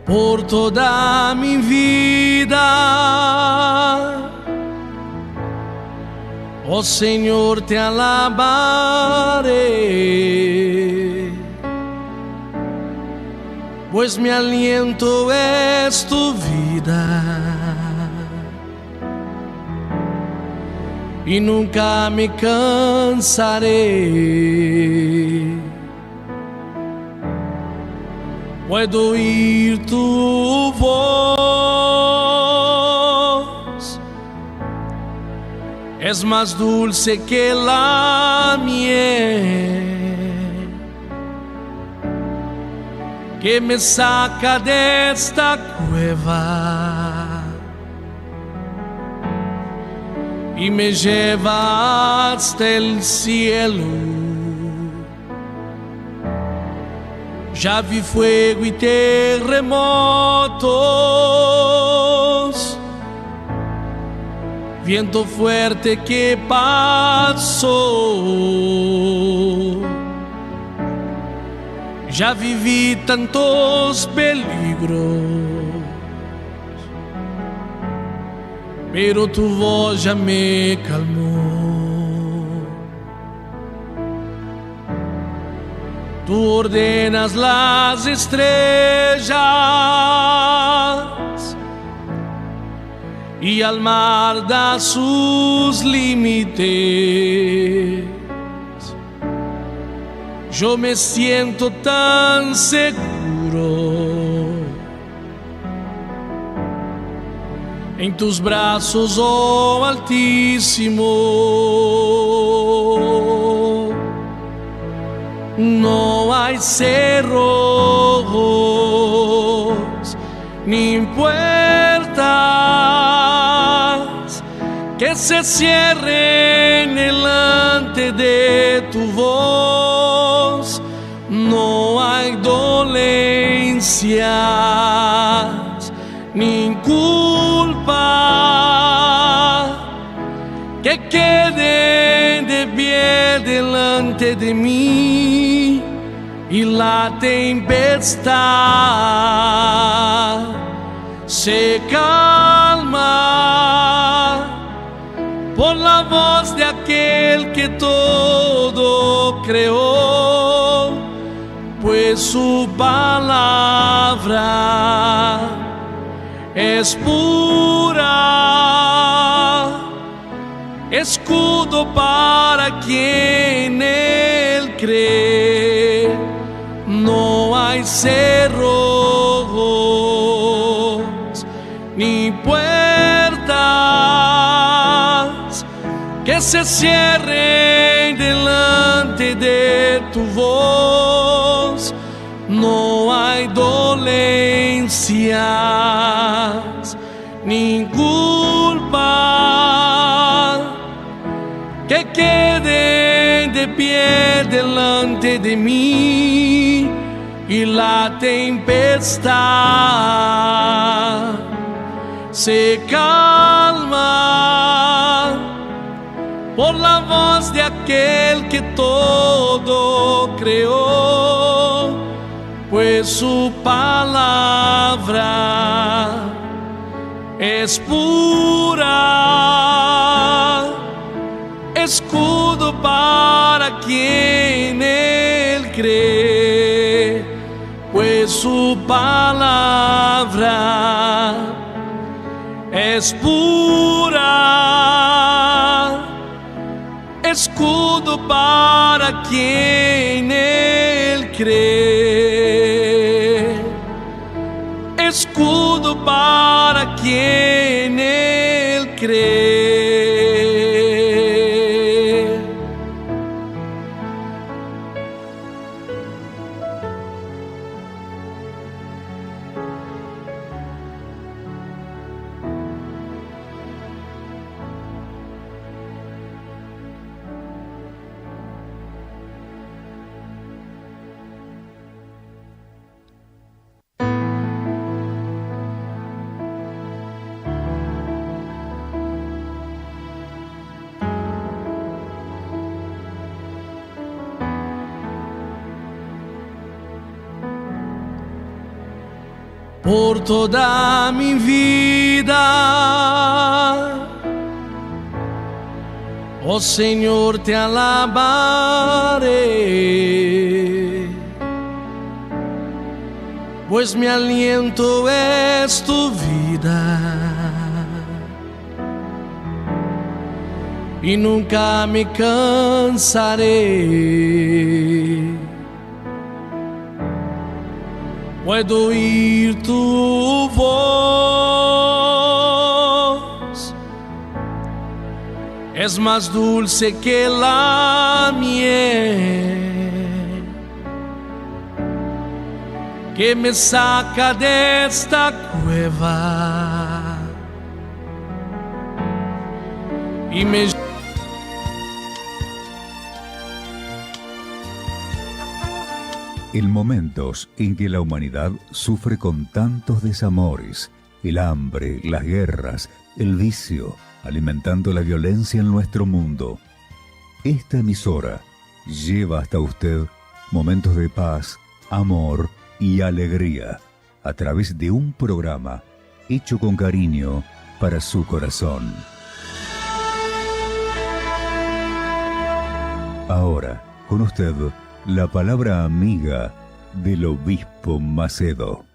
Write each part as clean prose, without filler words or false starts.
por toda mi vida. Oh Señor, te alabaré, pues mi aliento es tu vida y nunca me cansaré. Puedo oír tu voz, es más dulce que la miel, que me saca de esta cueva y me lleva hasta el cielo. Ya vi fuego y terremotos, viento fuerte que pasó. Ya viví tantos peligros, pero tu voz ya me calmó. Tú ordenas las estrellas y al mar da sus límites. Yo me siento tan seguro en tus brazos, oh Altísimo. No hay cerrojos ni puertas que se cierren delante de tu voz. No hay dolencias ni culpa que queden de pie delante de mí, y la tempestad se calma por la voz de aquel que todo creó, pues su palabra es pura, escudo para quien él cree. No hay cerrojos ni puertas que se cierren delante de tu voz. No hay dolencias ni culpa que queden de pie delante de mí, y la tempestad se calma por la voz de aquel que todo creó, pues su palabra es pura, escudo para quien él cree, pues su palabra es pura, escudo para quien él cree, escudo para quien él cree. por toda mi vida. Oh Señor, te alabaré, pues mi aliento es tu vida y nunca me cansaré. Puedo oír tu voz, es más dulce que la miel, que me saca de esta cueva y me... En momentos en que la humanidad sufre con tantos desamores, el hambre, las guerras, el vicio, alimentando la violencia en nuestro mundo, esta emisora lleva hasta usted momentos de paz, amor y alegría a través de un programa hecho con cariño para su corazón. Ahora, con usted, la palabra amiga del obispo Macedo.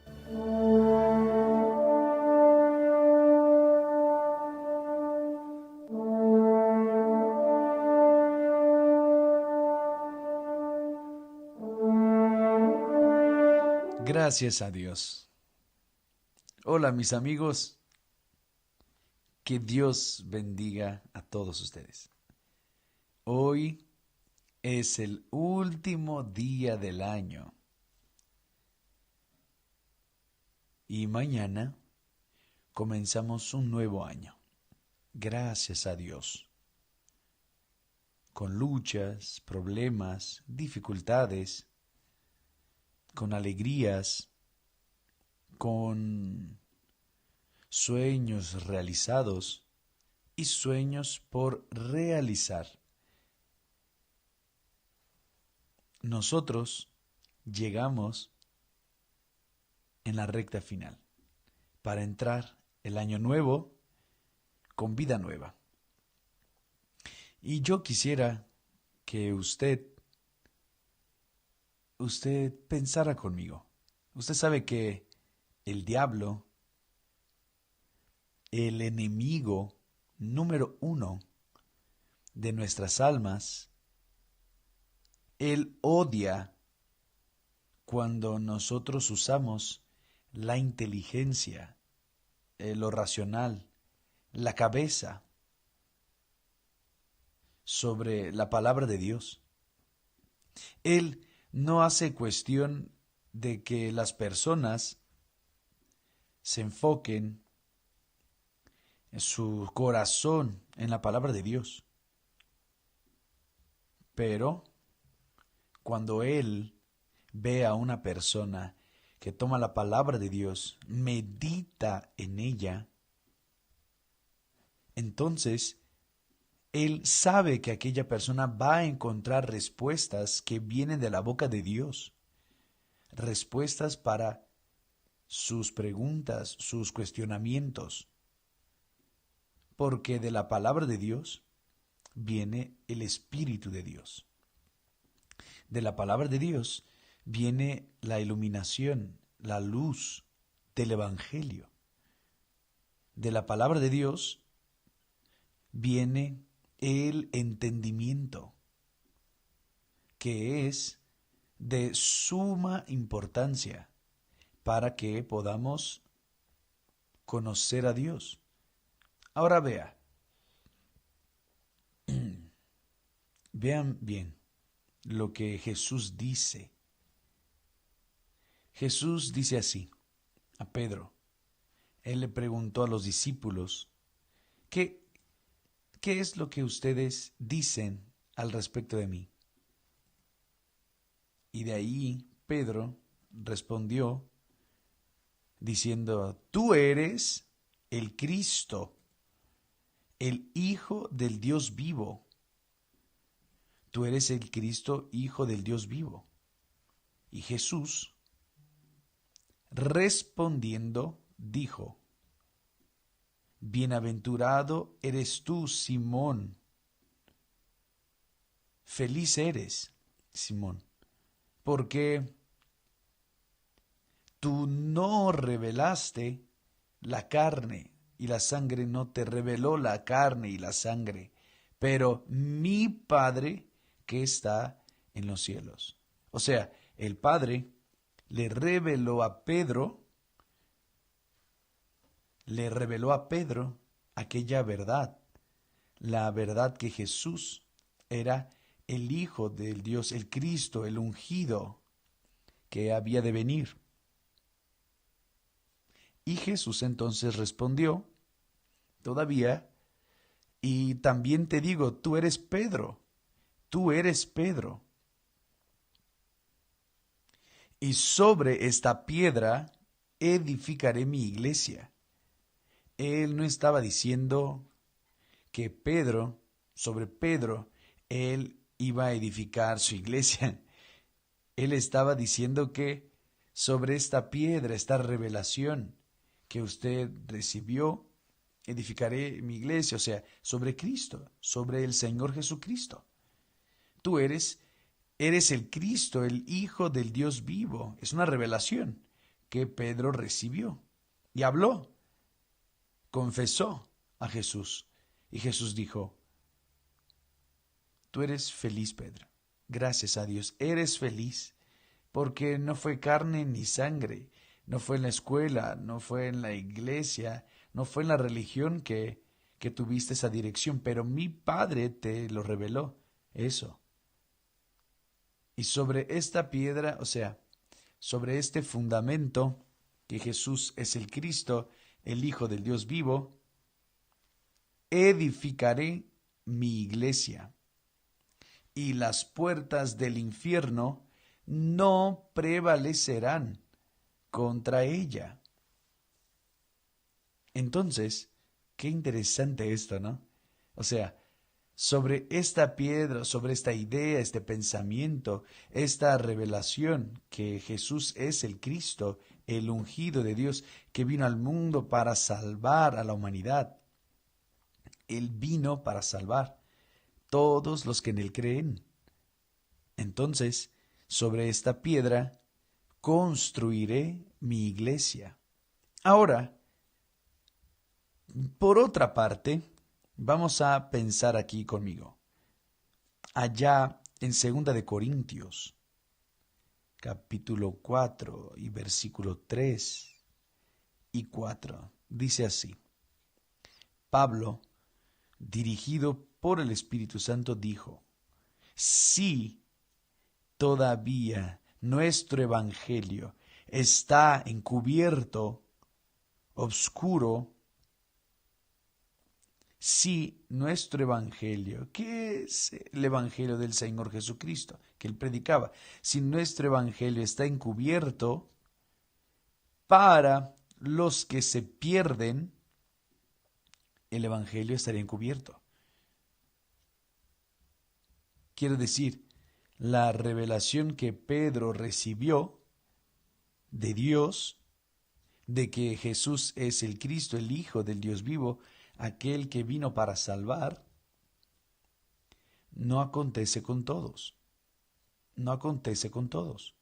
Gracias a Dios. Hola mis amigos, que Dios bendiga a todos ustedes. Hoy es el último día del año y mañana comenzamos un nuevo año. Gracias a Dios. Con luchas, problemas, dificultades, con alegrías, con sueños realizados y sueños por realizar. Nosotros llegamos en la recta final para entrar el año nuevo con vida nueva. Y yo quisiera que usted pensara conmigo. Usted sabe que el diablo, el enemigo número 1 de nuestras almas, él odia cuando nosotros usamos la inteligencia, lo racional, la cabeza sobre la palabra de Dios. Él no hace cuestión de que las personas se enfoquen en su corazón en la palabra de Dios. Pero cuando Él ve a una persona que toma la palabra de Dios, medita en ella, entonces Él sabe que aquella persona va a encontrar respuestas que vienen de la boca de Dios. Respuestas para sus preguntas, sus cuestionamientos. Porque de la palabra de Dios viene el Espíritu de Dios. De la palabra de Dios viene la iluminación, la luz del Evangelio. De la palabra de Dios viene el entendimiento, que es de suma importancia para que podamos conocer a Dios. Ahora vean bien lo que Jesús dice. Jesús dice así a Pedro. Él le preguntó a los discípulos, ¿qué es lo que ustedes dicen al respecto de mí? Y de ahí Pedro respondió diciendo, tú eres el Cristo, el Hijo del Dios vivo. Tú eres el Cristo, Hijo del Dios vivo. Y Jesús respondiendo dijo: Bienaventurado eres tú, Simón. Feliz eres, Simón, porque tú no revelaste la carne y la sangre, no te reveló la carne y la sangre, pero mi Padre que está en los cielos. O sea, el Padre le reveló a Pedro aquella verdad, la verdad que Jesús era el Hijo del Dios, el Cristo, el ungido que había de venir. Y Jesús entonces respondió, todavía, y también te digo, tú eres Pedro, y sobre esta piedra edificaré mi iglesia. Él no estaba diciendo que sobre Pedro, él iba a edificar su iglesia. Él estaba diciendo que sobre esta piedra, esta revelación que usted recibió, edificaré mi iglesia, o sea, sobre Cristo, sobre el Señor Jesucristo. Tú eres el Cristo, el Hijo del Dios vivo. Es una revelación que Pedro recibió y habló, confesó a Jesús. Y Jesús dijo: tú eres feliz, Pedro. Gracias a Dios, eres feliz, porque no fue carne ni sangre, no fue en la escuela, no fue en la iglesia, no fue en la religión que tuviste esa dirección, pero mi Padre te lo reveló, eso. Y sobre esta piedra, o sea, sobre este fundamento, que Jesús es el Cristo, el Hijo del Dios vivo, edificaré mi iglesia, y las puertas del infierno no prevalecerán contra ella. Entonces, qué interesante esto, ¿no? O sea, sobre esta piedra, sobre esta idea, este pensamiento, esta revelación que Jesús es el Cristo, el ungido de Dios, que vino al mundo para salvar a la humanidad. Él vino para salvar todos los que en Él creen. Entonces, sobre esta piedra construiré mi iglesia. Ahora, por otra parte, vamos a pensar aquí conmigo. Allá en 2 de Corintios, capítulo 4 y versículo 3 y 4, dice así: Pablo, dirigido por el Espíritu Santo, dijo: si todavía nuestro evangelio está encubierto, obscuro, si nuestro evangelio, ¿qué es el evangelio del Señor Jesucristo que él predicaba? Si nuestro evangelio está encubierto, para los que se pierden, el evangelio estaría encubierto. Quiere decir, la revelación que Pedro recibió de Dios, de que Jesús es el Cristo, el Hijo del Dios vivo, aquel que vino para salvar, no acontece con todos. No acontece con todos.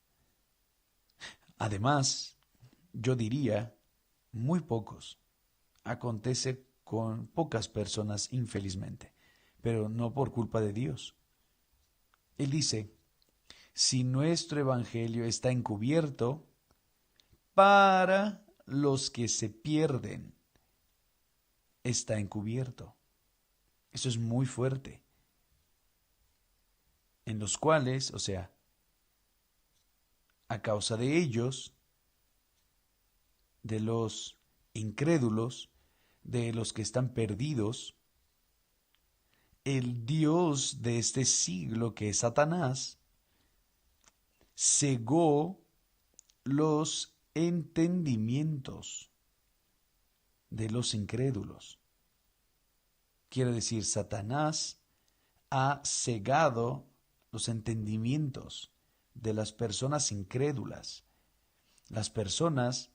Además, yo diría, muy pocos. Acontece con pocas personas, infelizmente, pero no por culpa de Dios. Él dice: si nuestro evangelio está encubierto, para los que se pierden, está encubierto. Eso es muy fuerte. En los cuales, o sea, a causa de ellos, de los incrédulos, de los que están perdidos, el Dios de este siglo, que es Satanás, cegó los entendimientos de los incrédulos. Quiere decir, Satanás ha cegado los entendimientos de las personas incrédulas. las personas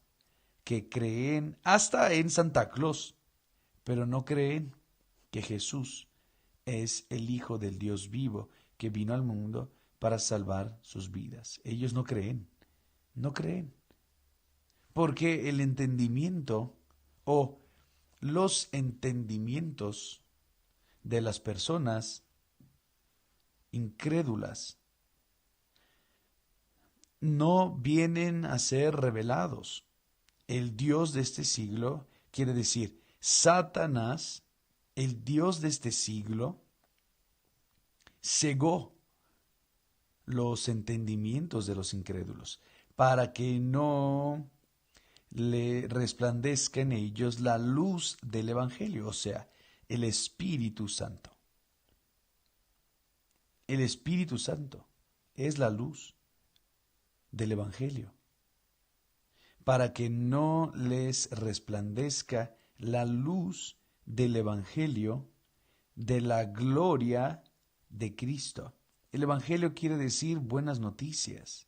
que creen hasta en Santa Claus, pero no creen que Jesús es el Hijo del Dios vivo que vino al mundo para salvar sus vidas. Ellos no creen, no creen, porque el entendimiento o los entendimientos de las personas incrédulas no vienen a ser revelados. El Dios de este siglo, quiere decir, Satanás, el Dios de este siglo, cegó los entendimientos de los incrédulos para que no le resplandezca en ellos la luz del Evangelio, o sea, el Espíritu Santo. El Espíritu Santo es la luz del Evangelio, para que no les resplandezca la luz del Evangelio de la gloria de Cristo. El Evangelio quiere decir buenas noticias.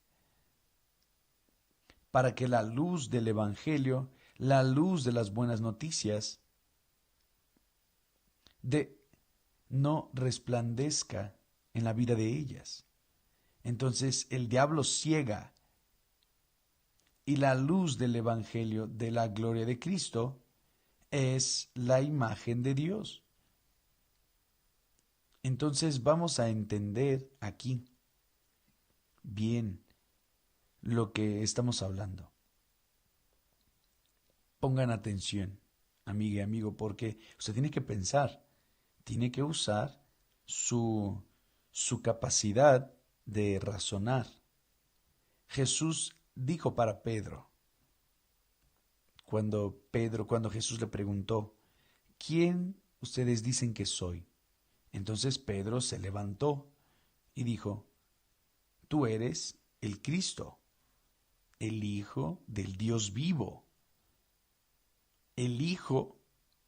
Para que la luz del Evangelio, la luz de las buenas noticias, no resplandezca en la vida de ellas. Entonces el diablo ciega, y la luz del Evangelio de la gloria de Cristo es la imagen de Dios. Entonces vamos a entender aquí bien lo que estamos hablando. Pongan atención, amiga y amigo, porque usted tiene que pensar, tiene que usar su capacidad de razonar. Jesús dijo para Pedro, cuando Jesús le preguntó, ¿quién ustedes dicen que soy? Entonces Pedro se levantó y dijo, tú eres el Cristo, el Hijo del Dios vivo. El Hijo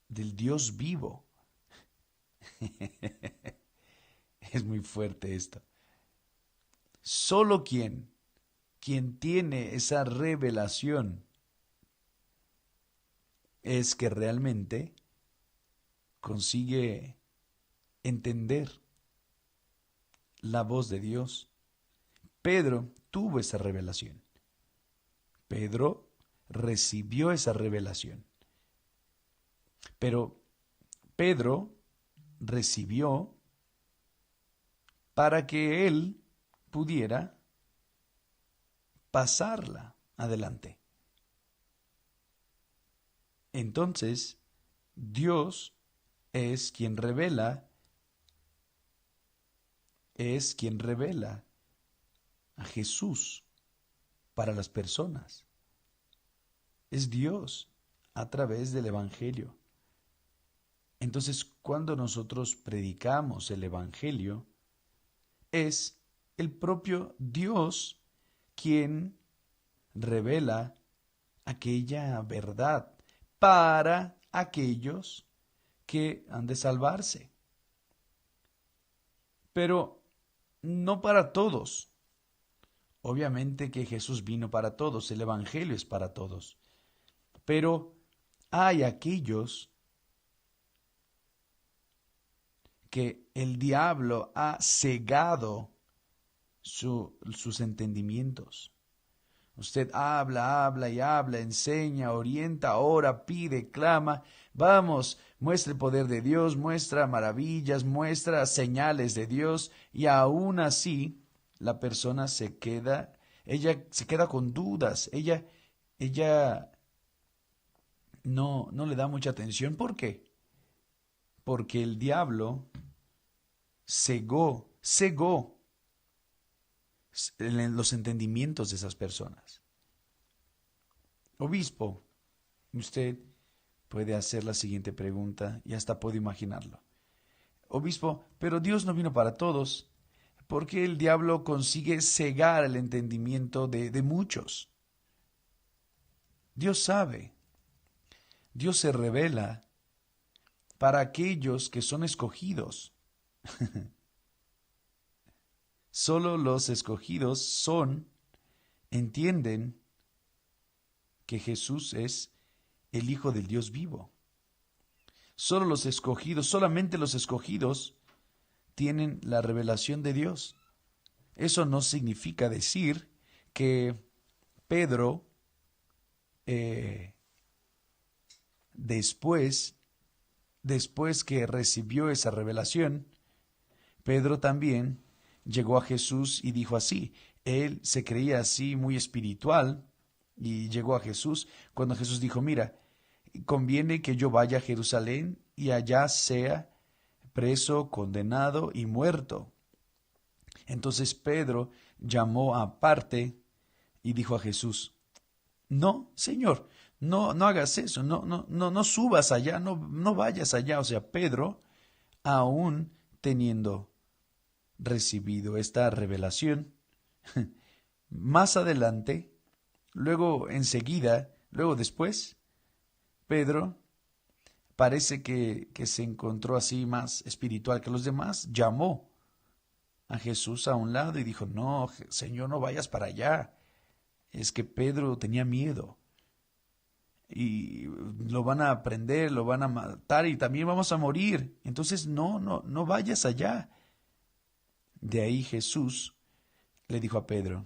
del Dios vivo. Es muy fuerte esto. Solo quien tiene esa revelación es que realmente consigue entender la voz de Dios. Pedro tuvo esa revelación. Pedro recibió esa revelación. Pero Pedro recibió para que él pudiera pasarla adelante. Entonces, Dios es quien revela a Jesús para las personas. Es Dios a través del Evangelio. Entonces, cuando nosotros predicamos el Evangelio, es el propio Dios quien revela aquella verdad para aquellos que han de salvarse. Pero no para todos. Obviamente que Jesús vino para todos, el Evangelio es para todos. Pero hay aquellos que el diablo ha cegado sus entendimientos. Usted habla y habla, enseña, orienta, ora, pide, clama. Vamos, muestra el poder de Dios, muestra maravillas, muestra señales de Dios, y aún así la persona ella se queda con dudas, ella no le da mucha atención. ¿Por qué? Porque el diablo cegó los entendimientos de esas personas. Obispo, usted puede hacer la siguiente pregunta y hasta puede imaginarlo. Obispo, pero Dios no vino para todos. ¿Por qué el diablo consigue cegar el entendimiento de muchos? Dios sabe. Dios se revela para aquellos que son escogidos. Solo los escogidos entienden que Jesús es el Hijo del Dios vivo. Solo los escogidos, solamente los escogidos tienen la revelación de Dios. Eso no significa decir que Pedro después que recibió esa revelación, Pedro también llegó a Jesús y dijo así. Él se creía así muy espiritual y llegó a Jesús cuando Jesús dijo, mira, conviene que yo vaya a Jerusalén y allá sea preso, condenado y muerto. Entonces Pedro llamó aparte y dijo a Jesús, no, Señor, no hagas eso, no subas allá, no vayas allá. O sea, Pedro, aún teniendo recibido esta revelación, más adelante, luego enseguida, luego después, Pedro parece que se encontró así más espiritual que los demás, llamó a Jesús a un lado y dijo, no, Señor, no vayas para allá. Es que Pedro tenía miedo y lo van a prender, lo van a matar y también vamos a morir. Entonces no vayas allá. De ahí Jesús le dijo a Pedro,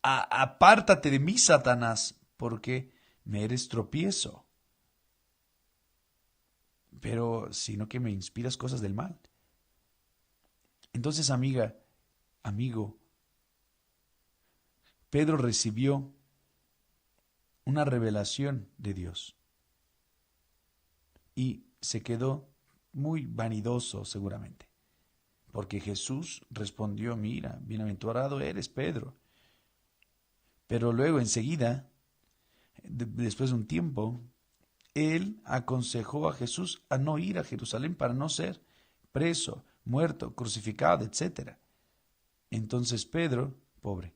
apártate de mí, Satanás, porque me eres tropiezo, pero sino que me inspiras cosas del mal. Entonces, amiga, amigo, Pedro recibió una revelación de Dios y se quedó muy vanidoso seguramente, porque Jesús respondió, mira, bienaventurado eres, Pedro. Pero luego enseguida, después de un tiempo, él aconsejó a Jesús a no ir a Jerusalén para no ser preso, muerto, crucificado, etc. Entonces Pedro, pobre,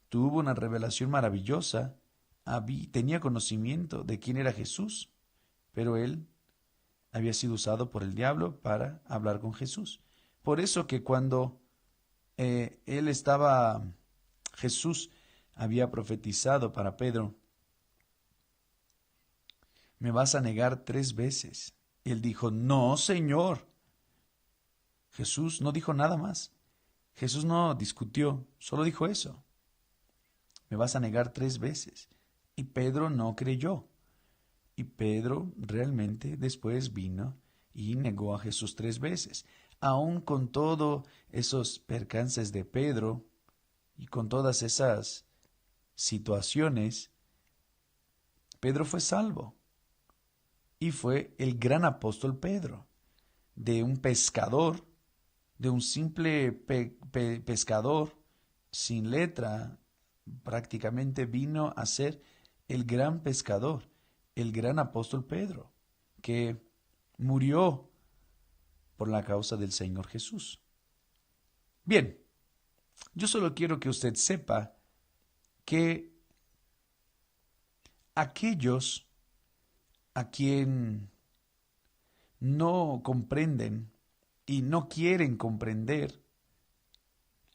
tuvo una revelación maravillosa, tenía conocimiento de quién era Jesús, pero él había sido usado por el diablo para hablar con Jesús. Por eso que cuando Jesús había profetizado para Pedro, me vas a negar 3 veces. Él dijo, no, Señor. Jesús no dijo nada más. Jesús no discutió, solo dijo eso. Me vas a negar 3 veces. Y Pedro no creyó. Y Pedro realmente después vino y negó a Jesús 3 veces. Aún con todos esos percances de Pedro y con todas esas situaciones, Pedro fue salvo. Y fue el gran apóstol Pedro, de un pescador, de un simple pescador sin letra, prácticamente vino a ser el gran pescador, el gran apóstol Pedro, que murió por la causa del Señor Jesús. Bien, yo solo quiero que usted sepa que aquellos a quien no comprenden y no quieren comprender,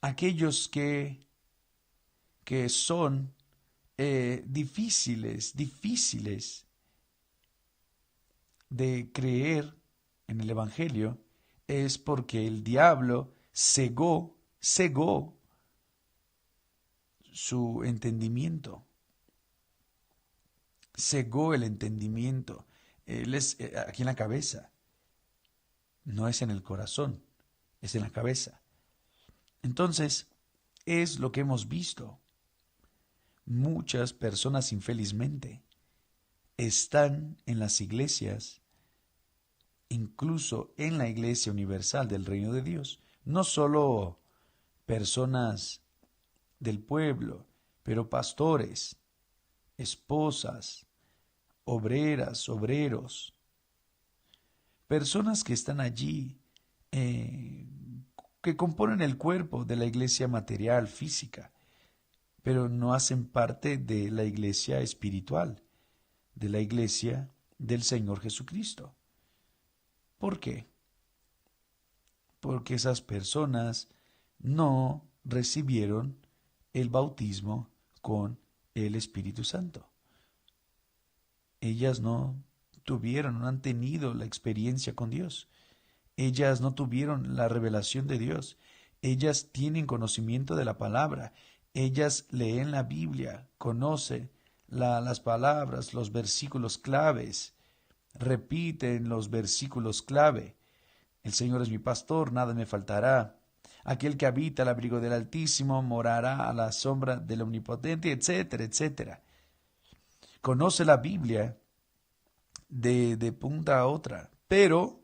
aquellos que son difíciles de creer en el Evangelio, es porque el diablo cegó su entendimiento. Cegó el entendimiento. Él es aquí en la cabeza. No es en el corazón, es en la cabeza. Entonces, es lo que hemos visto. Muchas personas infelizmente están en las iglesias, incluso en la Iglesia Universal del Reino de Dios. No solo personas del pueblo, pero pastores, esposas, obreras, obreros, personas que están allí, que componen el cuerpo de la iglesia material, física, pero no hacen parte de la iglesia espiritual, de la iglesia del Señor Jesucristo. ¿Por qué? Porque esas personas no recibieron el bautismo con el Espíritu Santo. Ellas no han tenido la experiencia con Dios. Ellas no tuvieron la revelación de Dios. Ellas tienen conocimiento de la palabra. Ellas leen la Biblia, conocen las palabras, los versículos claves, repiten los versículos clave. El Señor es mi pastor, nada me faltará. Aquel que habita al abrigo del Altísimo morará a la sombra del Omnipotente, etcétera, etcétera. Conoce la Biblia de punta a otra, pero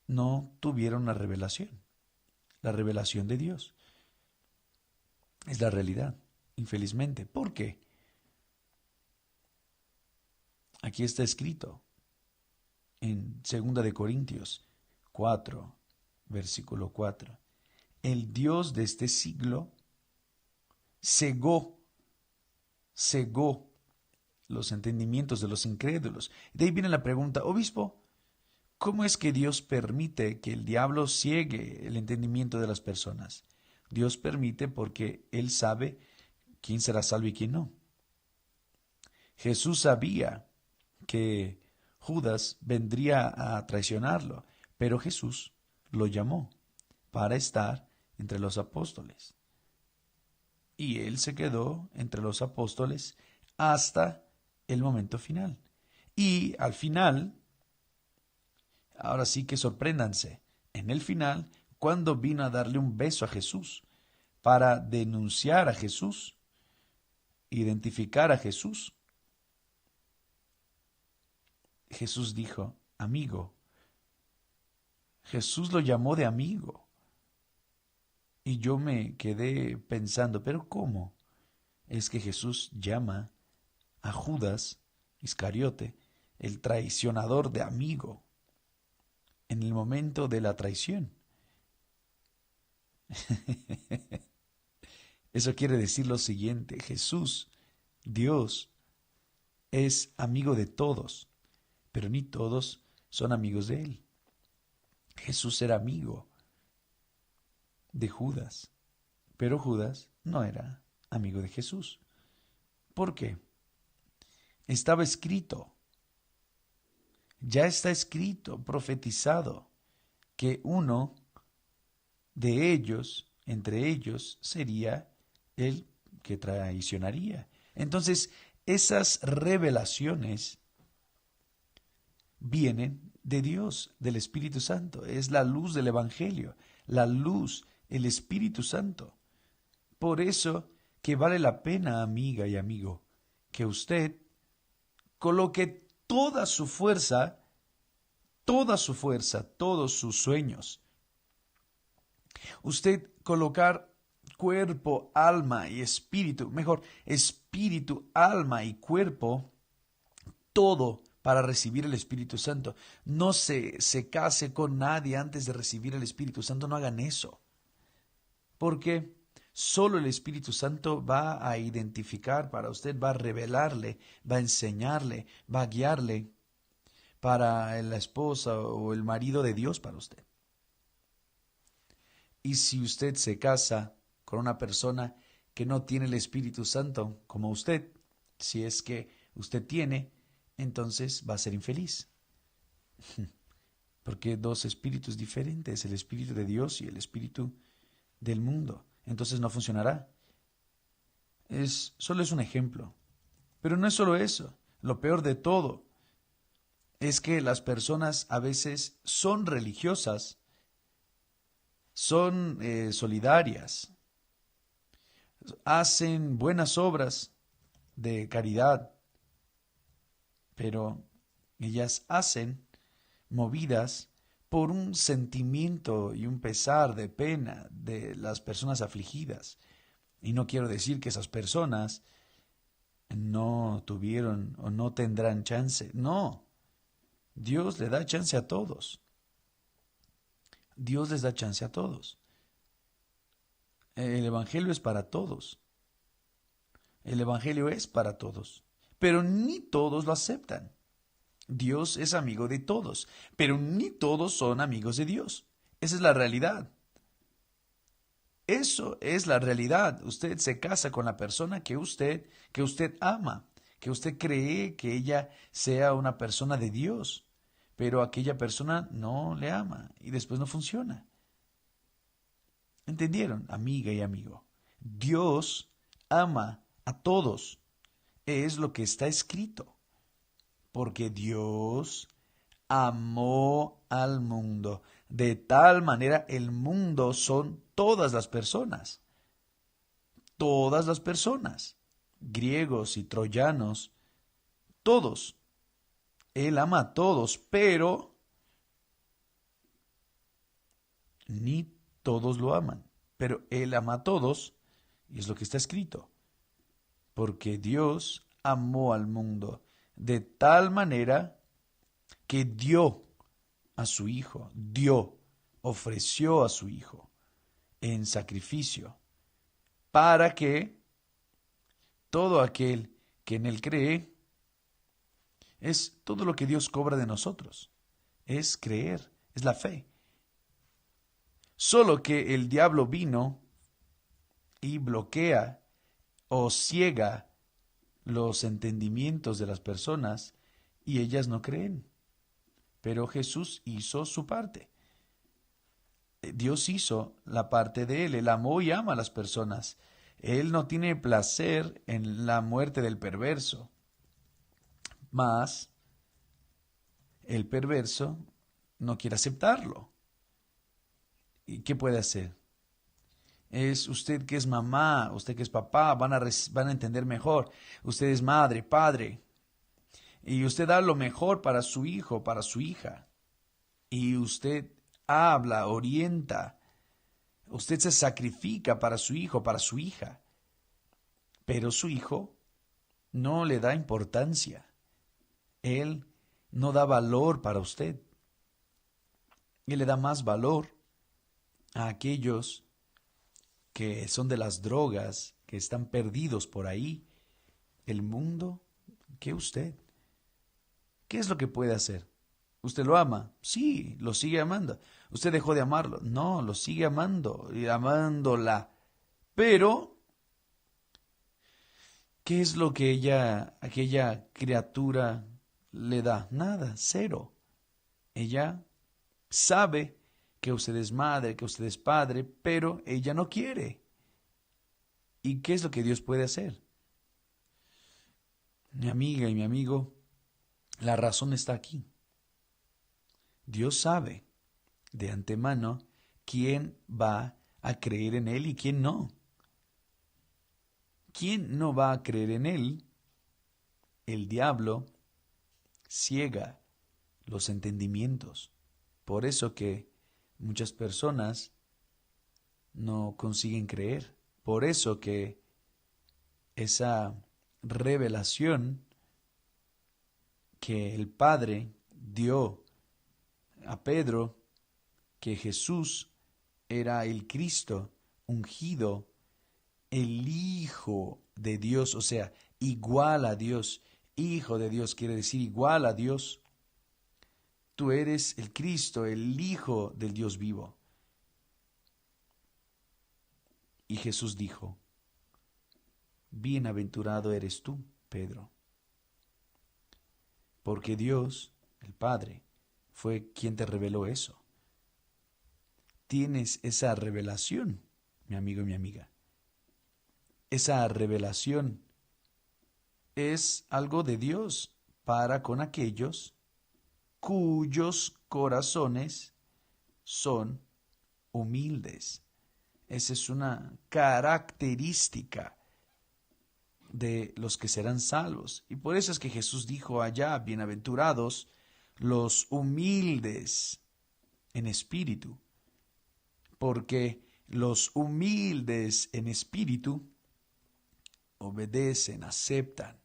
no tuvieron la revelación de Dios. Es la realidad, infelizmente. ¿Por qué? Aquí está escrito en 2 de Corintios 4, versículo 4. El Dios de este siglo cegó los entendimientos de los incrédulos. De ahí viene la pregunta, obispo, ¿cómo es que Dios permite que el diablo ciegue el entendimiento de las personas? Dios permite porque Él sabe quién será salvo y quién no. Jesús sabía que Judas vendría a traicionarlo, pero Jesús lo llamó para estar entre los apóstoles. Y Él se quedó entre los apóstoles hasta el momento final. Y al final, ahora sí que sorpréndanse, en el final, cuando vino a darle un beso a Jesús, para denunciar a Jesús, identificar a Jesús, Jesús dijo, amigo. Jesús lo llamó de amigo. Y yo me quedé pensando, ¿pero cómo? Es que Jesús llama a Judas Iscariote, el traicionador, de amigo, en el momento de la traición. Eso quiere decir lo siguiente, Jesús, Dios, es amigo de todos, pero ni todos son amigos de Él. Jesús era amigo de Judas, pero Judas no era amigo de Jesús. ¿Por qué? Estaba escrito, ya está escrito, profetizado, que uno de ellos, entre ellos, sería el que traicionaría. Entonces, esas revelaciones vienen de Dios, del Espíritu Santo. Es la luz del Evangelio, la luz, el Espíritu Santo. Por eso que vale la pena, amiga y amigo, que usted coloque toda su fuerza, todos sus sueños. Usted colocar cuerpo, alma y espíritu, mejor, espíritu, alma y cuerpo, todo para recibir el Espíritu Santo. No se case con nadie antes de recibir el Espíritu Santo, no hagan eso. Porque solo el Espíritu Santo va a identificar para usted, va a revelarle, va a enseñarle, va a guiarle para la esposa o el marido de Dios para usted. Y si usted se casa con una persona que no tiene el Espíritu Santo como usted, si es que usted tiene, entonces va a ser infeliz. Porque dos espíritus diferentes, el Espíritu de Dios y el Espíritu del mundo. Entonces no funcionará. Solo es un ejemplo. Pero no es solo eso. Lo peor de todo es que las personas a veces son religiosas, son solidarias, hacen buenas obras de caridad, pero ellas hacen movidas por un sentimiento y un pesar de pena de las personas afligidas. Y no quiero decir que esas personas no tuvieron o no tendrán chance. No, Dios le da chance a todos. Dios les da chance a todos. El Evangelio es para todos. El Evangelio es para todos. Pero ni todos lo aceptan. Dios es amigo de todos, pero ni todos son amigos de Dios. Esa es la realidad. Eso es la realidad. Usted se casa con la persona que usted ama, que usted cree que ella sea una persona de Dios, pero aquella persona no le ama y después no funciona. ¿Entendieron, amiga y amigo? Dios ama a todos. Es lo que está escrito. Porque Dios amó al mundo. De tal manera, el mundo son todas las personas. Todas las personas. Griegos y troyanos. Todos. Él ama a todos, pero ni todos lo aman. Pero Él ama a todos, y es lo que está escrito. Porque Dios amó al mundo de tal manera que dio a su Hijo, ofreció a su Hijo en sacrificio, para que todo aquel que en Él cree, es todo lo que Dios cobra de nosotros, es creer, es la fe. Solo que el diablo vino y bloquea o ciega los entendimientos de las personas y ellas no creen. Pero Jesús hizo su parte. Dios hizo la parte de Él. Él amó y ama a las personas. Él no tiene placer en la muerte del perverso. Mas el perverso no quiere aceptarlo. ¿Y qué puede hacer? Es usted que es mamá, usted que es papá, van a entender mejor. Usted es madre, padre. Y usted da lo mejor para su hijo, para su hija. Y usted habla, orienta. Usted se sacrifica para su hijo, para su hija. Pero su hijo no le da importancia. Él no da valor para usted. Él le da más valor a aquellos que son de las drogas, que están perdidos por ahí, el mundo, que usted. ¿Qué es lo que puede hacer? ¿Usted lo ama? Sí, lo sigue amando. ¿Usted dejó de amarlo? No, lo sigue amando y amándola. Pero, ¿qué es lo que aquella criatura le da? Nada, cero. Ella sabe que usted es madre, que usted es padre, pero ella no quiere. ¿Y qué es lo que Dios puede hacer? Mi amiga y mi amigo, la razón está aquí. Dios sabe de antemano quién va a creer en Él y quién no. ¿Quién no va a creer en Él? El diablo ciega los entendimientos. Por eso que muchas personas no consiguen creer. Por eso que esa revelación que el Padre dio a Pedro, que Jesús era el Cristo ungido, el Hijo de Dios, o sea, igual a Dios. Hijo de Dios quiere decir igual a Dios. Tú eres el Cristo, el Hijo del Dios vivo. Y Jesús dijo, bienaventurado eres tú, Pedro, porque Dios, el Padre, fue quien te reveló eso. Tienes esa revelación, mi amigo y mi amiga. Esa revelación es algo de Dios para con aquellos cuyos corazones son humildes. Esa es una característica de los que serán salvos. Y por eso es que Jesús dijo allá, bienaventurados los humildes en espíritu, porque los humildes en espíritu obedecen, aceptan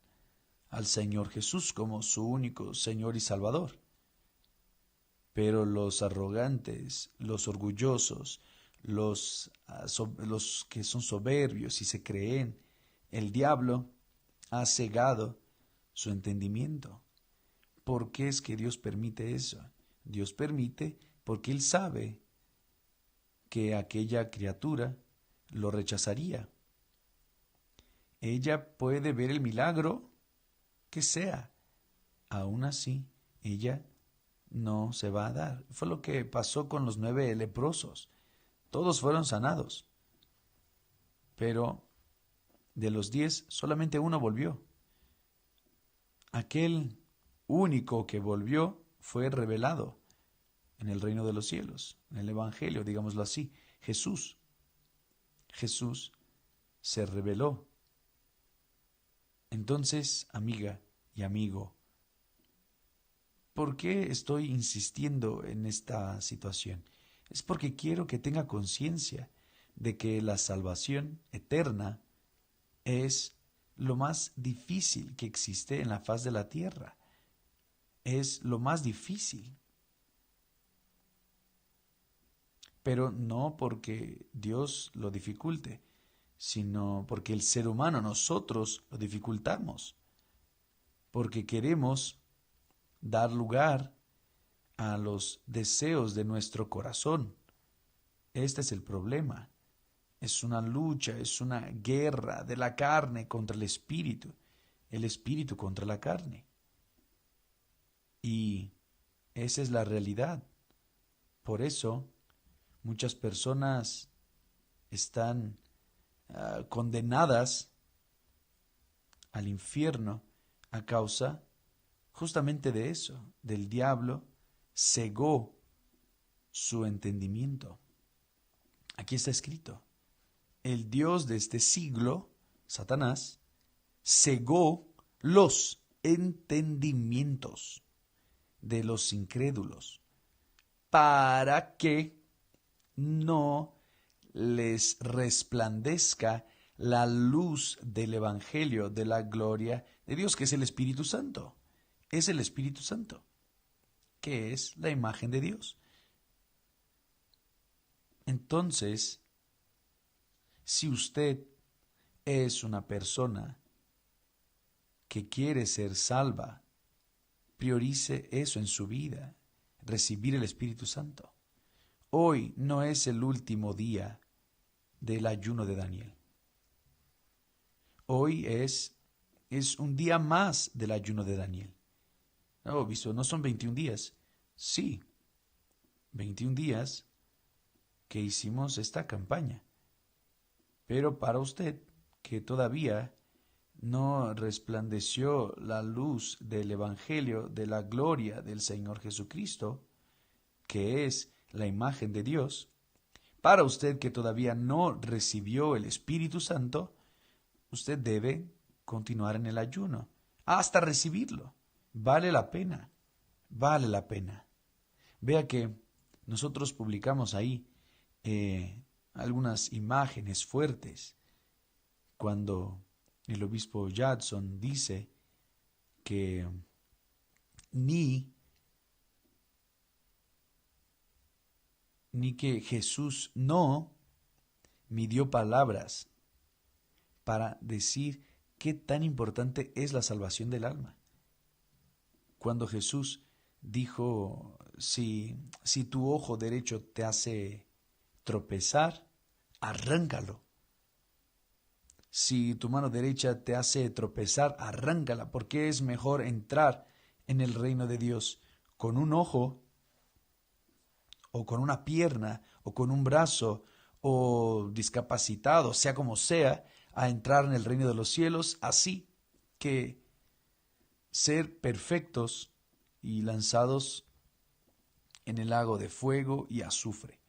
al Señor Jesús como su único Señor y Salvador. Pero los arrogantes, los orgullosos, los que son soberbios y se creen, el diablo ha cegado su entendimiento. ¿Por qué es que Dios permite eso? Dios permite porque Él sabe que aquella criatura lo rechazaría. Ella puede ver el milagro que sea. Aún así, ella no se va a dar. Fue lo que pasó con los 9 leprosos. Todos fueron sanados. Pero de los 10, solamente uno volvió. Aquel único que volvió fue revelado en el reino de los cielos, en el Evangelio, digámoslo así. Jesús. Jesús se reveló. Entonces, amiga y amigo, ¿por qué estoy insistiendo en esta situación? Es porque quiero que tenga conciencia de que la salvación eterna es lo más difícil que existe en la faz de la tierra. Es lo más difícil. Pero no porque Dios lo dificulte, sino porque el ser humano, nosotros, lo dificultamos. Porque queremos dar lugar a los deseos de nuestro corazón. Este es el problema. Es una lucha, es una guerra de la carne contra el espíritu contra la carne. Y esa es la realidad. Por eso muchas personas están condenadas al infierno a causa justamente de eso, del diablo cegó su entendimiento. Aquí está escrito: el Dios de este siglo, Satanás, cegó los entendimientos de los incrédulos para que no les resplandezca la luz del Evangelio, de la gloria de Dios, que es el Espíritu Santo. Es el Espíritu Santo, que es la imagen de Dios. Entonces, si usted es una persona que quiere ser salva, priorice eso en su vida, recibir el Espíritu Santo. Hoy no es el último día del ayuno de Daniel. Hoy es un día más del ayuno de Daniel. No son 21 días. Sí, 21 días que hicimos esta campaña. Pero para usted, que todavía no resplandeció la luz del Evangelio, de la gloria del Señor Jesucristo, que es la imagen de Dios, para usted que todavía no recibió el Espíritu Santo, usted debe continuar en el ayuno hasta recibirlo. Vale la pena, vale la pena. Vea que nosotros publicamos ahí algunas imágenes fuertes cuando el obispo Judson dice que ni que Jesús no midió palabras para decir qué tan importante es la salvación del alma. Cuando Jesús dijo, si tu ojo derecho te hace tropezar, arráncalo. Si tu mano derecha te hace tropezar, arráncala, porque es mejor entrar en el reino de Dios con un ojo, o con una pierna, o con un brazo, o discapacitado, sea como sea, a entrar en el reino de los cielos, así que ser perfectos y lanzados en el lago de fuego y azufre,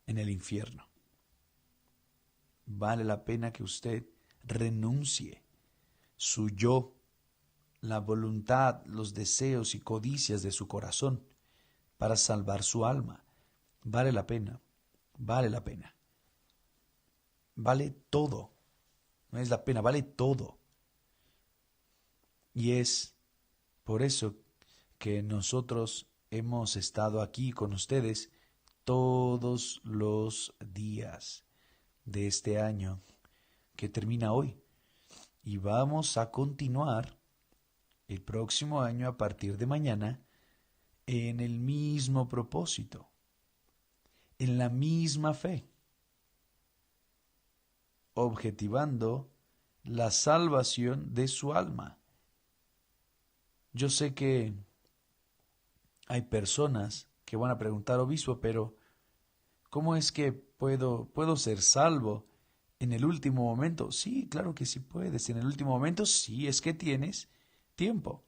en el infierno. Vale la pena que usted renuncie su yo, la voluntad, los deseos y codicias de su corazón para salvar su alma. Vale la pena, vale la pena. Vale todo. No es la pena, vale todo. Y es por eso que nosotros hemos estado aquí con ustedes todos los días de este año que termina hoy. Y vamos a continuar el próximo año a partir de mañana en el mismo propósito, en la misma fe. objetivando la salvación de su alma. Yo sé que hay personas que van a preguntar, obispo, pero ¿cómo es que puedo ser salvo en el último momento? Sí, claro que sí puedes. En el último momento sí es que tienes tiempo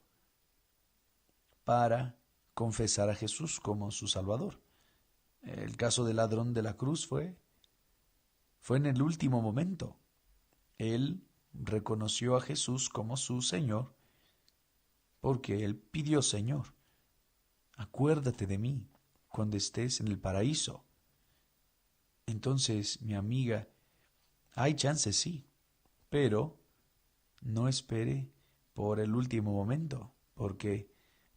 para confesar a Jesús como su Salvador. El caso del ladrón de la cruz fue en el último momento. Él reconoció a Jesús como su Señor porque él pidió: Señor, acuérdate de mí cuando estés en el paraíso. Entonces, mi amiga, hay chance sí, pero no espere por el último momento, porque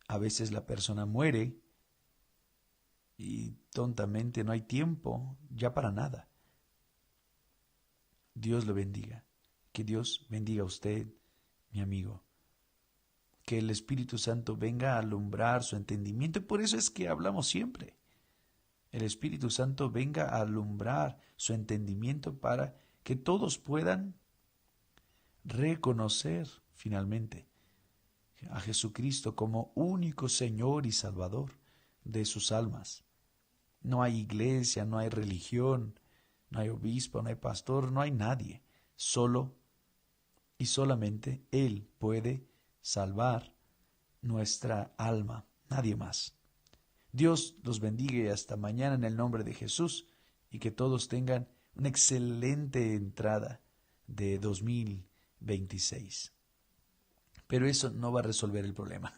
a veces la persona muere y tontamente no hay tiempo ya para nada. Dios lo bendiga. Que Dios bendiga a usted, mi amigo. Que el Espíritu Santo venga a alumbrar su entendimiento. Y por eso es que hablamos siempre. El Espíritu Santo venga a alumbrar su entendimiento para que todos puedan reconocer finalmente a Jesucristo como único Señor y Salvador de sus almas. No hay iglesia, no hay religión, no hay obispo, no hay pastor, no hay nadie. Solo y solamente Él puede salvar nuestra alma, nadie más. Dios los bendiga y hasta mañana en el nombre de Jesús, y que todos tengan una excelente entrada de 2026. Pero eso no va a resolver el problema.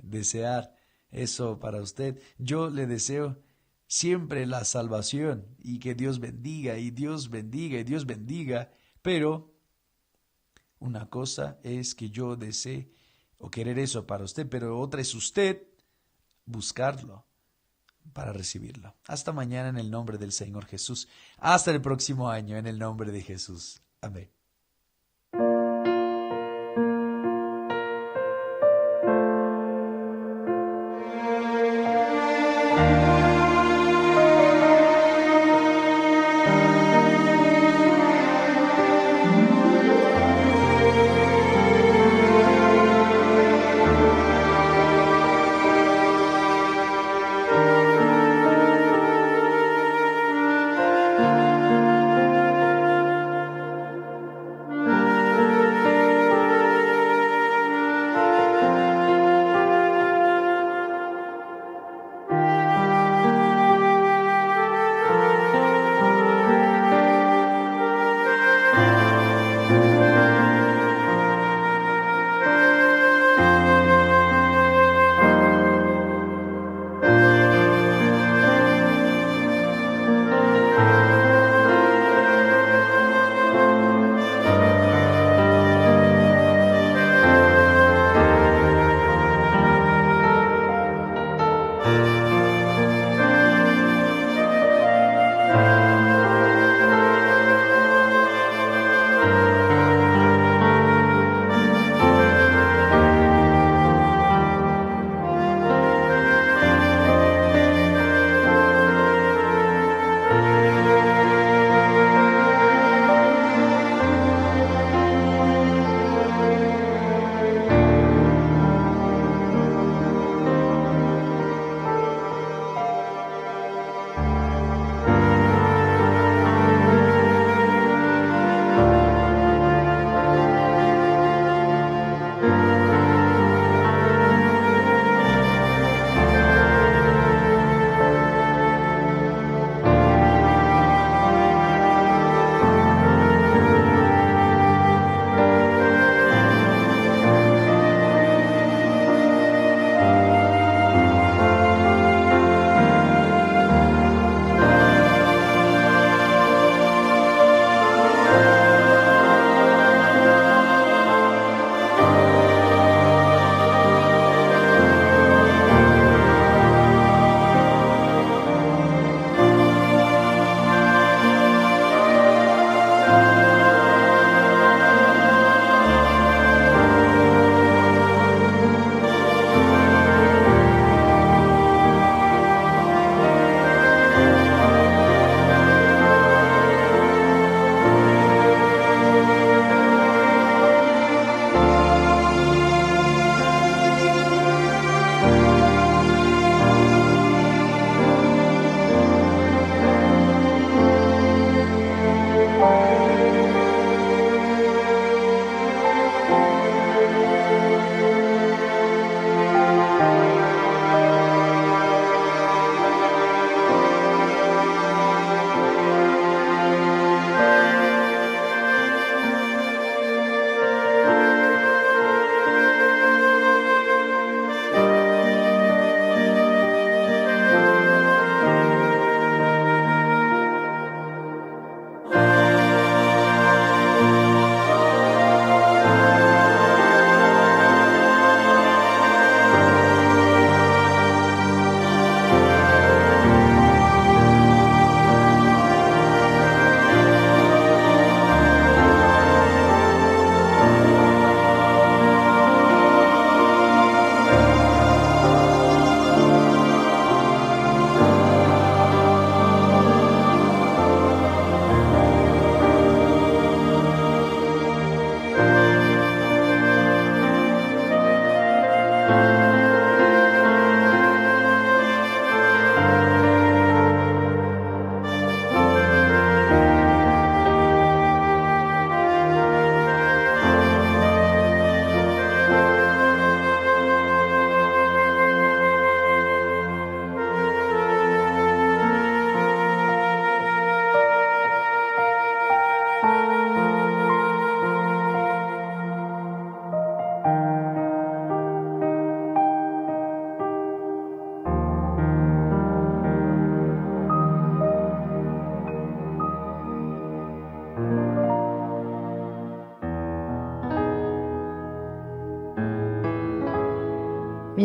Desear eso para usted. Yo le deseo siempre la salvación y que Dios bendiga y Dios bendiga y Dios bendiga, pero una cosa es que yo desee o querer eso para usted, pero otra es usted buscarlo para recibirlo. Hasta mañana en el nombre del Señor Jesús. Hasta el próximo año en el nombre de Jesús. Amén.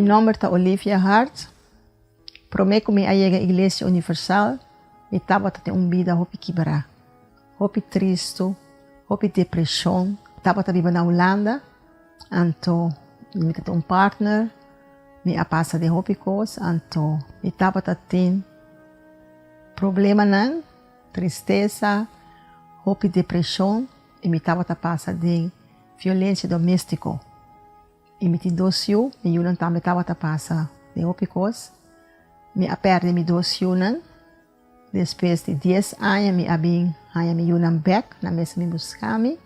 Meu nome é Olivia Hart. Prometo me a Igreja Universal. Me estava ter uma vida hope quebrar. Hope triste, hope depressão. Estava vivendo na Holanda. Então, me ter um partner. Me a passa de hope coisa. Então, me estava tendo problema não, tristeza, hope depressão. E me estava passa de violência doméstica. E me tinha dois filhos, e eu também estava passa de hope coisa. Me perde me dois filhos. Depois de 10 anos, me abri me unam back, na mesa me buscar-me.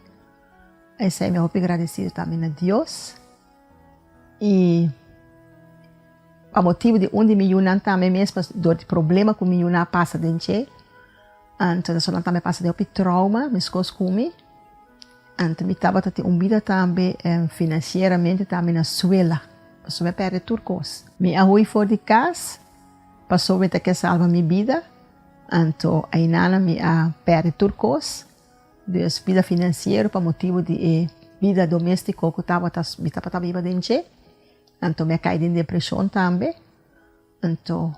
E sei me hope agradecido também a Deus. E a motivo de onde me unam também mesmo, do problema com me unam passa dentro. Então, eu também passa de hope trauma, me escoço comigo. Então, me estava tendo uma vida também financeiramente também na suela. Passou me perder tudo coisa. Me arrui fora de casa, passou me que salva minha vida. Então, aí nada me perde tudo coisa. Deus vida financeira para motivo de vida doméstica que me estava viva dentro. Então, me caí em depressão também. Então,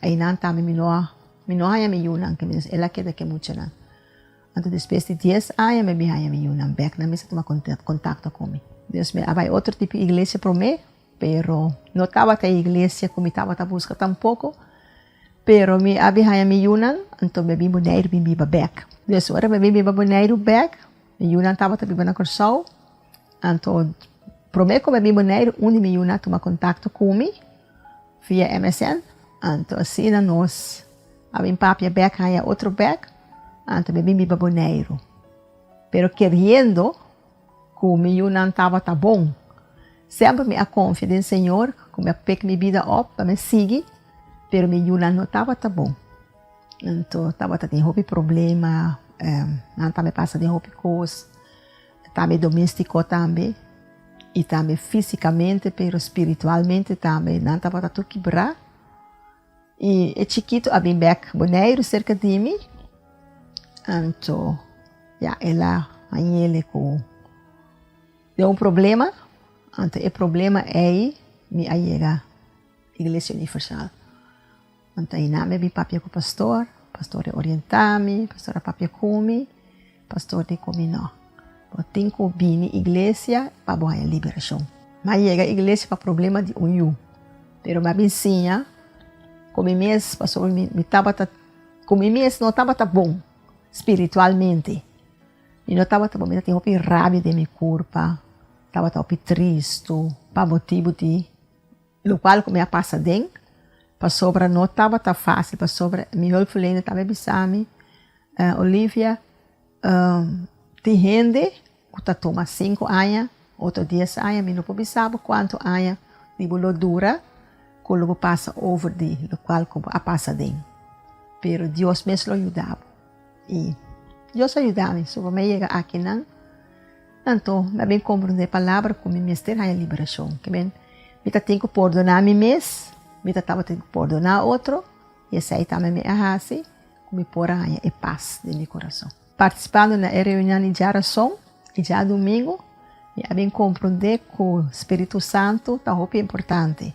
aí nada também me não me unam, que ela quer que muito não. Então, depois de 10 anos, me unam back, na mesa toma contato comigo. Deus me havia outro tipo de igreja para mim, pero não estava a igreja como estava a buscar tampouco, pero me havia me unam, então me vim boneiro, me viva back. Deus agora me viva boneiro back, me unam estava a viver na Corsol, então prometo que me vim boneiro, onde me unam toma contato comigo, via MSN, então assim nós, a minha papia back, aí outro back, então me vim boneiro. Pero querendo que o meu não estava bom, sempre me confio no Senhor, que me pego minha vida up, para me seguir, pero meu não estava bom. Então, estava tendo problema, não também passa de coisa, também doméstico também, e também fisicamente, pero espiritualmente também, não estava tudo quebrar. E é chiquito, a bem back boneiro cerca de mim. Então, ela aí ele com deu problema. Então, o problema é me a Igreja Universal. Então, aí me vi papia com o pastor orientar-me, pastor papia comigo, pastor de comigo não. Eu tenho que vir na igreja para boa liberação. Mas chega a igreja para problema de Pero me ensina, como mesmo, pastor, me estava como mesmo não estava bom. Espiritualmente. E não estava bom, eu tinha rabia de minha culpa, estava triste, para motivo de o qual me passa dentro, para sobra não estava fácil, para sobra minha filha estava bisame, Olivia, tem gente que toma 5 anos, outro 10 anos, me não sabe quanto anos de dura, que logo passa over de o qual passa dentro. Pero Deus mesmo ajudava. E Deus ajuda-me, sobre me chega aqui não. Então, me bem compreender a palavra como me ter a liberação. Que bem, me tenho que perdonar a mim mesmo, me tenho que perdonar outro, e essa aí também me arrasa, como por aí é paz de meu coração. Participando na reunião de oração, e já domingo, me bem compreender que o Espírito Santo é muito importante.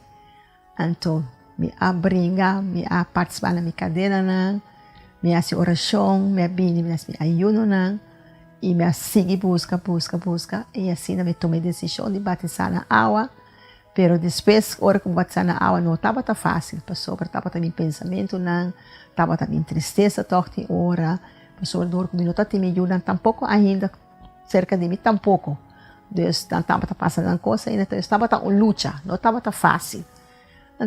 Então, me abringa, me a participar na minha cadeira não. Me hace oração, me abine, me ayuno não, e me sigue busca, e assim me tomei a decisão de batizar na água, pero depois, hora que batizar na água, não estava tão fácil, passou, estava também pensamento não, estava também tristeza, toque hora, passou dor comigo, não estava me ajudando, tampouco ainda, cerca de mim, tampouco, Deus não estava passando coisa, ainda estava tão luta, não estava tão fácil,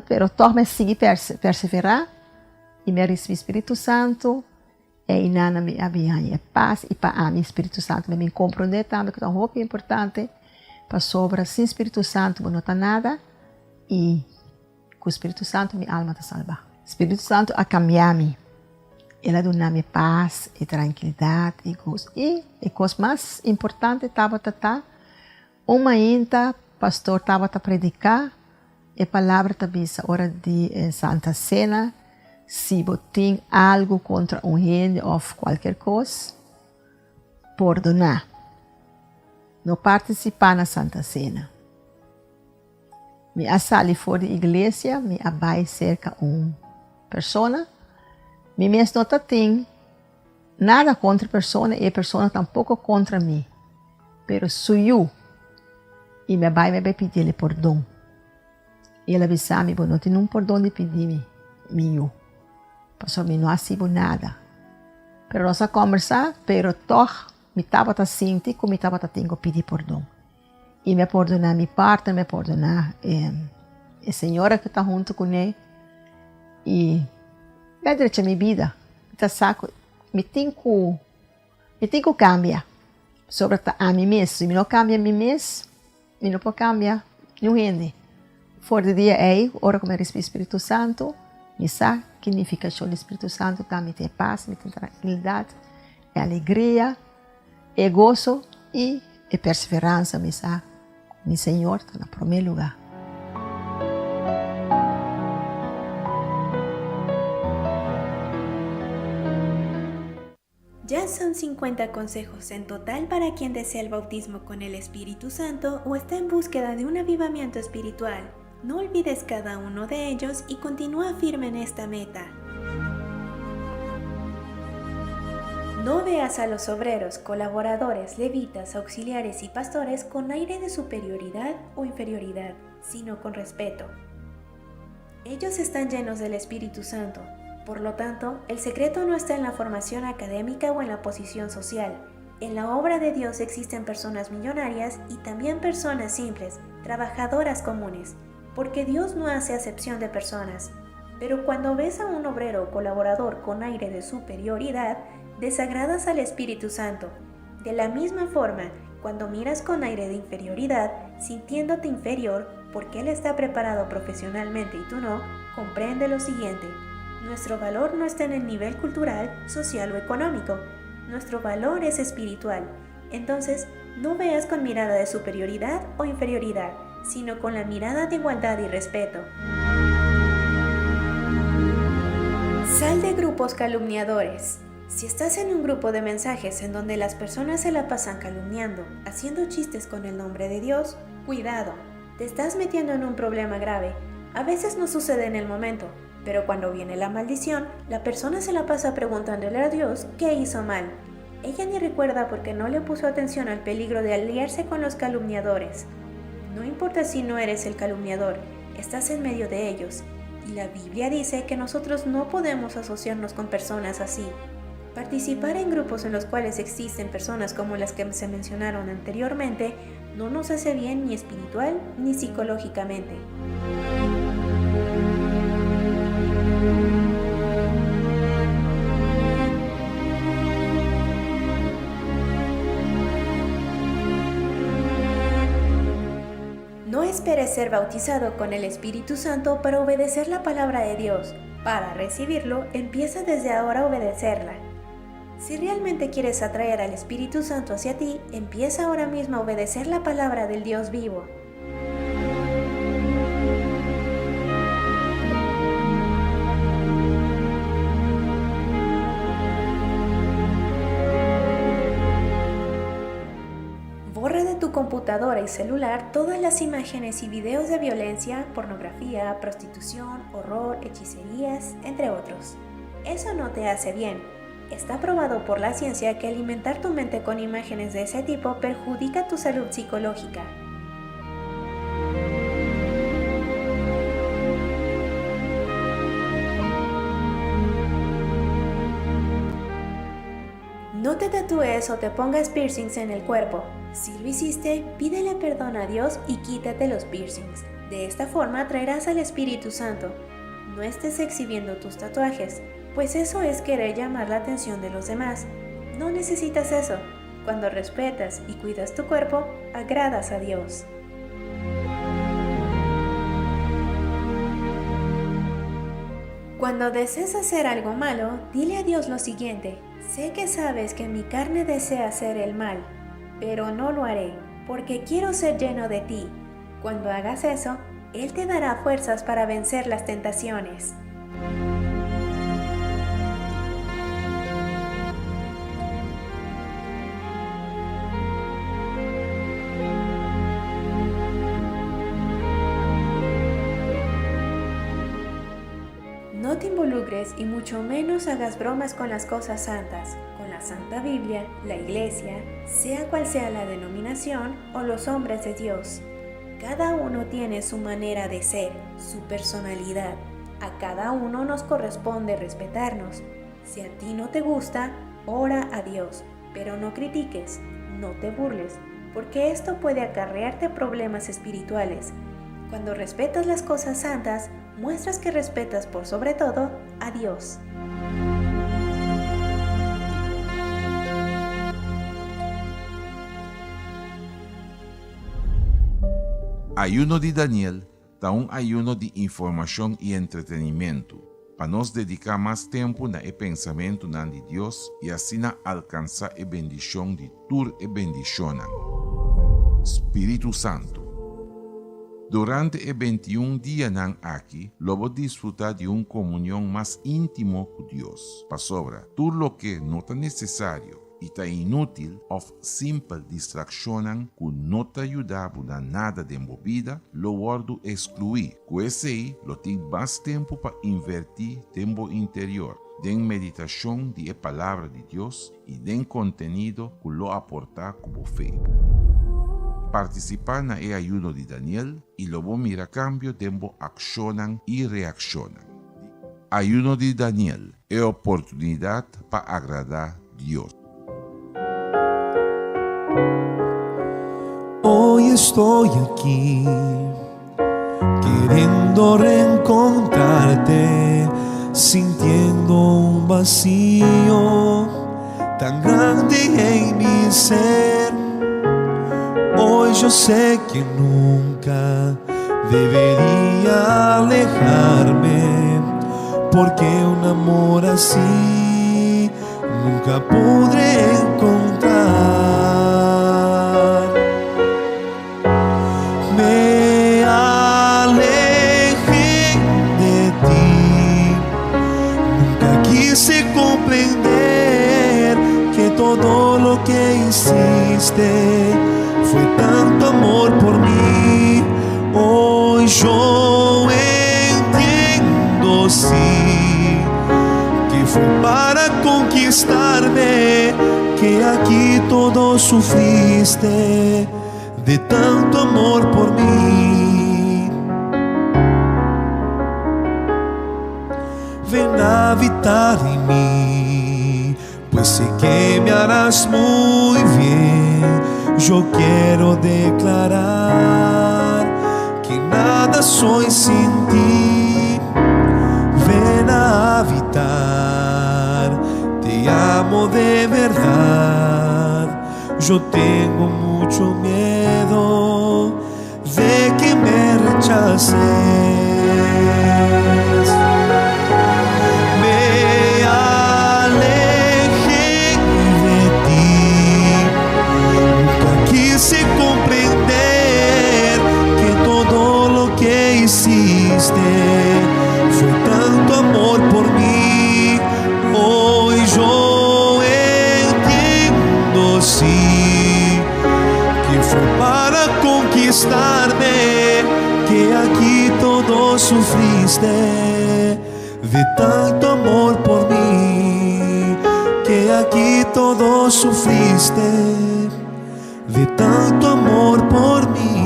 pero torna seguir perseverar, e me recebi Espírito Santo, e nana me havia paz, e para mim Espírito Santo me compreender também, que é muito importante, para sobra sem Espírito Santo não está nada, e com o Espírito Santo minha alma está salva. Espírito Santo a cambiar-me, ela dá-me paz e tranquilidade e gosto. E a coisa mais importante estava uma ainda, pastor estava a predicar, e a palavra também hora de Santa Cena. Se você tem algo contra um gente ou qualquer coisa, perdonar. Não participar na Santa Cena. Me sali fora da igreja, me abai cerca uma pessoa. Me mesmo não tem nada contra a pessoa e a pessoa tampouco contra mim. Pero sou eu. E me vai pedir perdão. E ela avisou-me, não tenho um perdão de pedir meu. Pastor, me não assibo nada. Pero nós a conversar, pero toch me estava sentindo como me estava tendo pedir perdão. E me perdonar minha parte, me perdonar a senhora que está junto com ele. E vai direito a minha vida. Tá saco, me tenho que cambiar. Sobre a mim mesmo. Se me não cambia a mim mesmo, me não pode cambiar. Não rende. Fora do dia é, ora com o Espírito Santo, me sabe que significa o Espírito Santo, tá? Me tem paz, me tem tranquilidade, é alegria, é gozo e é perseverança, me sabe? Mi Senhor está no primeiro lugar. Ya son 50 consejos en total para quien desea el bautismo con el Espíritu Santo o está en búsqueda de un avivamiento espiritual. No olvides cada uno de ellos y continúa firme en esta meta. No veas a los obreros, colaboradores, levitas, auxiliares y pastores con aire de superioridad o inferioridad, sino con respeto. Ellos están llenos del Espíritu Santo. Por lo tanto, el secreto no está en la formación académica o en la posición social. En la obra de Dios existen personas millonarias y también personas simples, trabajadoras comunes, porque Dios no hace acepción de personas. Pero cuando ves a un obrero o colaborador con aire de superioridad, desagradas al Espíritu Santo. De la misma forma, cuando miras con aire de inferioridad, sintiéndote inferior porque Él está preparado profesionalmente y tú no, comprende lo siguiente. Nuestro valor no está en el nivel cultural, social o económico. Nuestro valor es espiritual. Entonces, no veas con mirada de superioridad o inferioridad, sino con la mirada de igualdad y respeto. Sal de grupos calumniadores. Si estás en un grupo de mensajes en donde las personas se la pasan calumniando, haciendo chistes con el nombre de Dios, cuidado, te estás metiendo en un problema grave. A veces no sucede en el momento, pero cuando viene la maldición, la persona se la pasa preguntándole a Dios qué hizo mal. Ella ni recuerda porque no le puso atención al peligro de aliarse con los calumniadores. No importa si no eres el calumniador, estás en medio de ellos. Y la Biblia dice que nosotros no podemos asociarnos con personas así. Participar en grupos en los cuales existen personas como las que se mencionaron anteriormente no nos hace bien ni espiritual ni psicológicamente. No esperes ser bautizado con el Espíritu Santo para obedecer la palabra de Dios. Para recibirlo, empieza desde ahora a obedecerla. Si realmente quieres atraer al Espíritu Santo hacia ti, empieza ahora mismo a obedecer la palabra del Dios vivo. Borra de tu computadora y celular todas las imágenes y videos de violencia, pornografía, prostitución, horror, hechicerías, entre otros. Eso no te hace bien. Está probado por la ciencia que alimentar tu mente con imágenes de ese tipo perjudica tu salud psicológica. No te tatúes o te pongas piercings en el cuerpo. Si lo hiciste, pídele perdón a Dios y quítate los piercings. De esta forma atraerás al Espíritu Santo. No estés exhibiendo tus tatuajes, pues eso es querer llamar la atención de los demás. No necesitas eso. Cuando respetas y cuidas tu cuerpo, agradas a Dios. Cuando desees hacer algo malo, dile a Dios lo siguiente: sé que sabes que mi carne desea hacer el mal, pero no lo haré, porque quiero ser lleno de ti. Cuando hagas eso, Él te dará fuerzas para vencer las tentaciones. No te involucres y mucho menos hagas bromas con las cosas santas, con la Santa Biblia, la Iglesia, sea cual sea la denominación o los hombres de Dios. Cada uno tiene su manera de ser, su personalidad. A cada uno nos corresponde respetarnos. Si a ti no te gusta, ora a Dios, pero no critiques, no te burles, porque esto puede acarrearte problemas espirituales. Cuando respetas las cosas santas, muestras que respetas por sobre todo a Dios. Ayuno de Daniel está un ayuno de informação e entretenimento, para nos dedicar mais tempo na pensamento de Deus e assim alcançar a bendição de tur e bendicionan. Espírito Santo. Durante os 21 dias aqui, lobo disfrutar de uma comunhão mais íntimo com Deus. Para sobra, tudo o que não está necessário e está inútil ou simple distração que não te ajuda a nada de movida, lo guardo excluir. Com esse aí, lo tem mais tempo para invertir tempo interior, de meditação de palavra de Deus e de contenido que lo aportar como fé. Participar na ayuno de Daniel e logo mira cambio tempo accionan e reaccionan. Ayuno de Daniel é oportunidade para agradar Deus. Hoy estoy aquí, queriendo reencontrarte, sintiendo un vacío tan grande en mi ser. Hoy yo sé que nunca debería alejarme, porque un amor así nunca podré encontrar. Me alejé de ti, nunca quise comprender que todo lo que hiciste fue tanto amor por mí. Hoy yo entiendo, sí, que fue para conquistarme, que aquí todo sufriste de tanto amor por mí. Ven a habitar en mí, pues sé que me harás muy bien. Yo quiero declarar que nada soy sin ti. Ven a habitar, te amo de verdad. Yo tengo mucho miedo de que me rechaces. Quise comprender que todo lo que hiciste fue tanto amor por mí. Hoy yo entiendo, sí, que fue para conquistarme, que aquí todo sufriste de tanto amor por mí, que aquí todo sufriste de tanto amor por mí.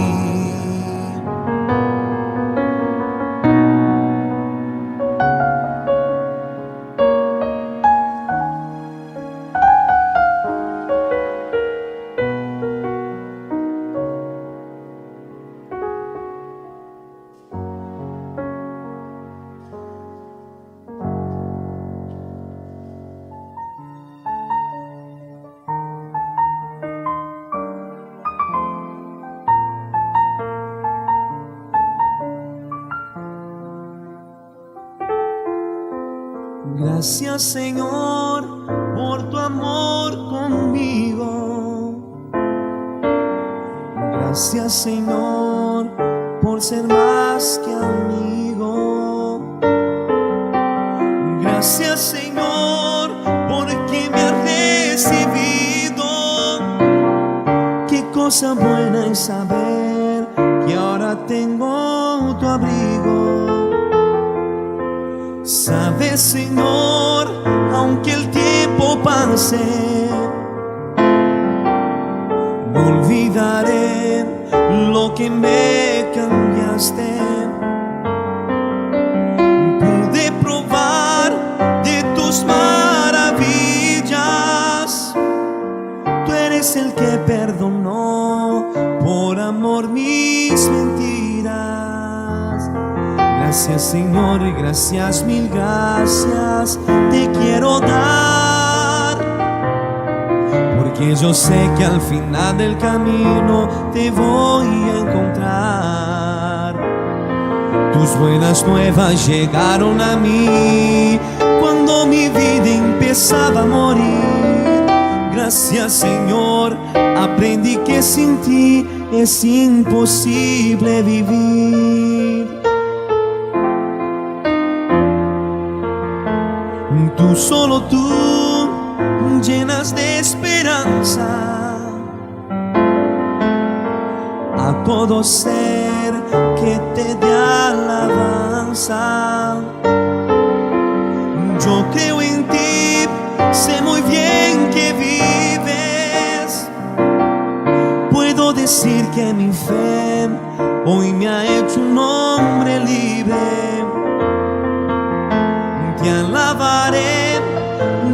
Gracias, Señor, por tu amor conmigo. Gracias, Señor, por ser más que amigo. Gracias, Señor, porque me has recibido. Qué cosa buena es saber que ahora tengo tu abrigo. Sabes, Señor, aunque el tiempo pase, no olvidaré lo que me cambiaste. Pude probar de tus maravillas. Tú eres el que perdonó por amor mis mentiras. Gracias, Señor, y gracias, mil gracias te quiero dar, porque yo sé que al final del camino te voy a encontrar. Tus buenas nuevas llegaron a mí cuando mi vida empezaba a morir. Gracias, Señor, aprendí que sin ti es imposible vivir. Tú, solo tú, llenas de esperanza a todo ser que te dé alabanza. Yo creo en ti, sé muy bien que vives. Puedo decir que mi fe hoy me ha hecho un hombre libre. Te alabaré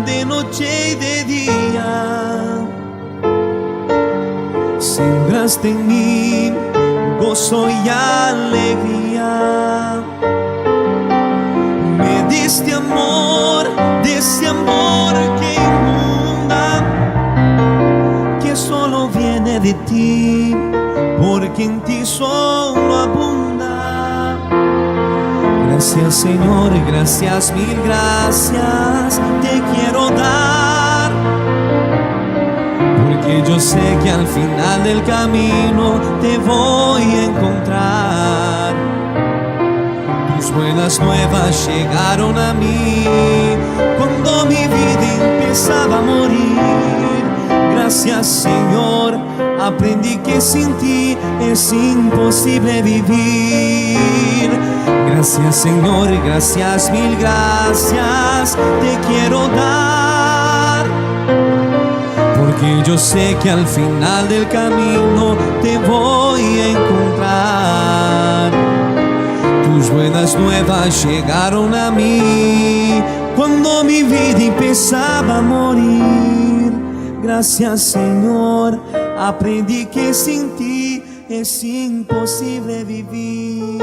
de noche y de día. Sembraste en mí gozo y alegría. Me diste amor, de ese amor que inunda, que solo viene de ti, porque en ti solo abunda. Gracias, Señor, gracias, mil gracias te quiero dar, porque yo sé que al final del camino te voy a encontrar. Tus buenas nuevas llegaron a mí cuando mi vida empezaba a morir. Gracias, Señor, aprendí que sin ti es imposible vivir. Gracias, Señor, gracias, mil gracias te quiero dar, porque yo sé que al final del camino te voy a encontrar. Tus buenas nuevas llegaron a mí cuando mi vida empezaba a morir. Gracias, Señor, aprendí que sin ti es imposible vivir.